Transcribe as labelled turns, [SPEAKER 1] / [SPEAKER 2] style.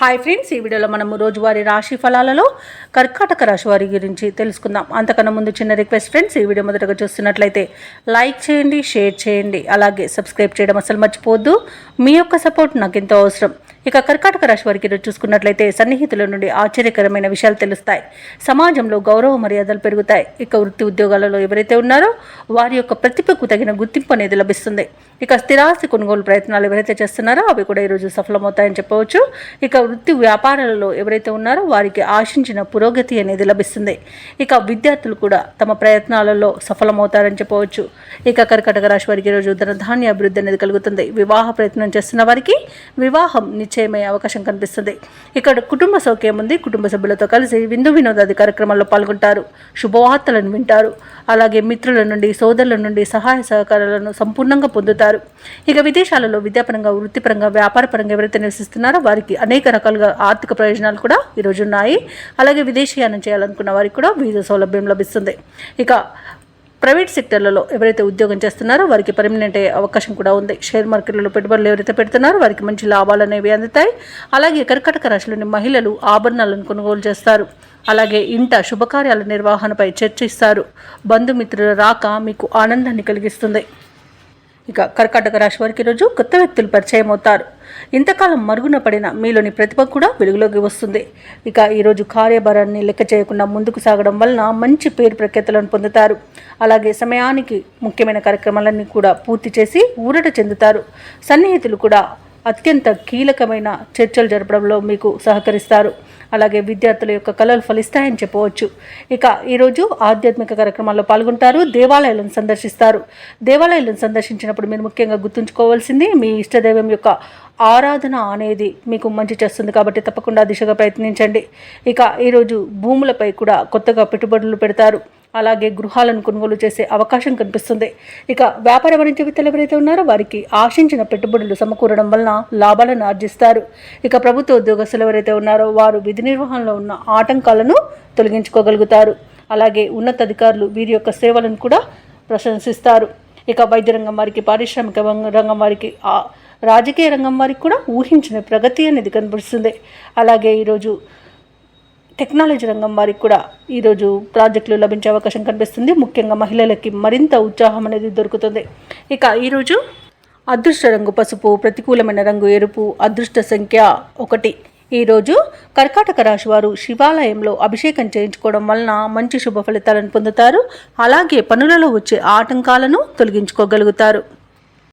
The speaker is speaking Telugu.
[SPEAKER 1] హాయ్ ఫ్రెండ్స్, ఈ వీడియోలో మనము రోజువారీ రాశి ఫలాలలో కర్కాటక రాశి వారి గురించి తెలుసుకుందాం. అంతకన్నా ముందు చిన్న రిక్వెస్ట్ ఫ్రెండ్స్, ఈ వీడియో మొదటగా చూస్తున్నట్లయితే లైక్ చేయండి, షేర్ చేయండి, అలాగే సబ్స్క్రైబ్ చేయడం అసలు మర్చిపోవద్దు. మీ యొక్క సపోర్ట్ నాకు ఎంతో అవసరం. ఇక కర్కాటక రాశి వారికి ఈరోజు చూసుకున్నట్లయితే సన్నిహితుల నుండి ఆశ్చర్యకరమైన విషయాలు తెలుస్తాయి. సమాజంలో గౌరవ మర్యాదలు పెరుగుతాయి. ఇక వృత్తి ఉద్యోగాలలో ఎవరైతే ఉన్నారో వారి యొక్క ప్రతిభకు తగిన గుర్తింపు అనేది లభిస్తుంది. ఇక స్థిరాస్తి కొనుగోలు ప్రయత్నాలు ఎవరైతే చేస్తున్నారో అవి కూడా ఈరోజు సఫలమవుతాయని చెప్పవచ్చు. ఇక వృత్తి వ్యాపారాలలో ఎవరైతే ఉన్నారో వారికి ఆశించిన పురోగతి అనేది లభిస్తుంది. ఇక విద్యార్థులు కూడా తమ ప్రయత్నాలలో సఫలమవుతారని చెప్పవచ్చు. ఇక కర్కాటక రాశి వారికి ఈరోజు ధనధాన్య అభివృద్ధి అనేది కలుగుతుంది. వివాహ ప్రయత్నం చేస్తున్న వారికి వివాహం నిశ్చయమయ్యే అవకాశం కనిపిస్తుంది. ఇక్కడ కుటుంబ సౌఖ్యం ఉంది. కుటుంబ సభ్యులతో కలిసి విందు వినోదాది కార్యక్రమాల్లో పాల్గొంటారు. శుభవార్తలను వింటారు. అలాగే మిత్రుల నుండి, సోదరుల నుండి సహాయ సహకారాలను సంపూర్ణంగా పొందుతారు. ఇక విదేశాలలో విద్యాపరంగా, వృత్తిపరంగా, వ్యాపారపరంగా ఎవరైతే నివసిస్తున్నారో వారికి అనేక రకాలుగా ఆర్థిక ప్రయోజనాలు కూడా ఈరోజు ఉన్నాయి. అలాగే విదేశీయానం చేయాలనుకున్న వారికి కూడా వీసా సౌలభ్యం లభిస్తుంది. ఇక ప్రైవేట్ సెక్టర్లలో ఎవరైతే ఉద్యోగం చేస్తున్నారో వారికి పర్మనెంట్ అయ్యే అవకాశం కూడా ఉంది. షేర్ మార్కెట్లలో పెట్టుబడులు ఎవరైతే పెడుతున్నారో వారికి మంచి లాభాలు అనేవి అందుతాయి. అలాగే కర్కాటక రాశిలోని మహిళలు ఆభరణాలను కొనుగోలు చేస్తారు. అలాగే ఇంట శుభకార్యాల నిర్వహణపై చర్చిస్తారు. బంధుమిత్రుల రాక మీకు ఆనందాన్ని కలిగిస్తుంది. ఇక కర్కాటక రాశి వారికి ఈరోజు కొత్త వ్యక్తులు పరిచయం అవుతారు. ఇంతకాలం మరుగున పడిన మీలోని ప్రతిభ కూడా వెలుగులోకి వస్తుంది. ఇక ఈరోజు కార్యభారాన్ని లెక్క చేయకుండా ముందుకు సాగడం వలన మంచి పేరు ప్రఖ్యాతులను పొందుతారు. అలాగే సమయానికి ముఖ్యమైన కార్యక్రమాలన్నీ కూడా పూర్తి చేసి ఊరట చెందుతారు. సన్నిహితులు కూడా అత్యంత కీలకమైన చర్చలు జరపడంలో మీకు సహకరిస్తారు. అలాగే విద్యార్థుల యొక్క కళలు ఫలిస్తాయని చెప్పవచ్చు. ఇక ఈరోజు ఆధ్యాత్మిక కార్యక్రమాల్లో పాల్గొంటారు. దేవాలయాలను సందర్శిస్తారు. దేవాలయాలను సందర్శించినప్పుడు మీరు ముఖ్యంగా గుర్తుంచుకోవాల్సింది మీ ఇష్టదైవం యొక్క ఆరాధన అనేది మీకు మంచి చేస్తుంది. కాబట్టి తప్పకుండా దిశగా ప్రయత్నించండి. ఇక ఈరోజు భూములపై కూడా కొత్తగా పెట్టుబడులు పెడతారు. అలాగే గృహాలను కొనుగోలు చేసే అవకాశం కనిపిస్తుంది. ఇక వ్యాపార వాణిజ్య వేత్తలు ఎవరైతే ఉన్నారో వారికి ఆశించిన పెట్టుబడులు సమకూరడం వలన లాభాలను ఆర్జిస్తారు. ఇక ప్రభుత్వ ఉద్యోగస్తులు ఎవరైతే ఉన్నారో వారు విధి నిర్వహణలో ఉన్న ఆటంకాలను తొలగించుకోగలుగుతారు. అలాగే ఉన్నతాధికారులు వీరి యొక్క సేవలను కూడా ప్రశంసిస్తారు. ఇక వైద్య రంగం వారికి, పారిశ్రామిక రంగం వారికి, రాజకీయ రంగం వారికి కూడా ఊహించిన ప్రగతి అనేది కనిపిస్తుంది. అలాగే ఈరోజు టెక్నాలజీ రంగం వారికి కూడా ఈరోజు ప్రాజెక్టులు లభించే అవకాశం కనిపిస్తుంది. ముఖ్యంగా మహిళలకి మరింత ఉత్సాహం అనేది దొరుకుతుంది. ఇక ఈరోజు అదృష్ట రంగు పసుపు, ప్రతికూలమైన రంగు ఎరుపు, అదృష్ట సంఖ్య 1. ఈరోజు కర్కాటక రాశి వారు శివాలయంలో అభిషేకం చేయించుకోవడం వలన మంచి శుభ ఫలితాలను పొందుతారు. అలాగే పనులలో వచ్చే ఆటంకాలను తొలగించుకోగలుగుతారు.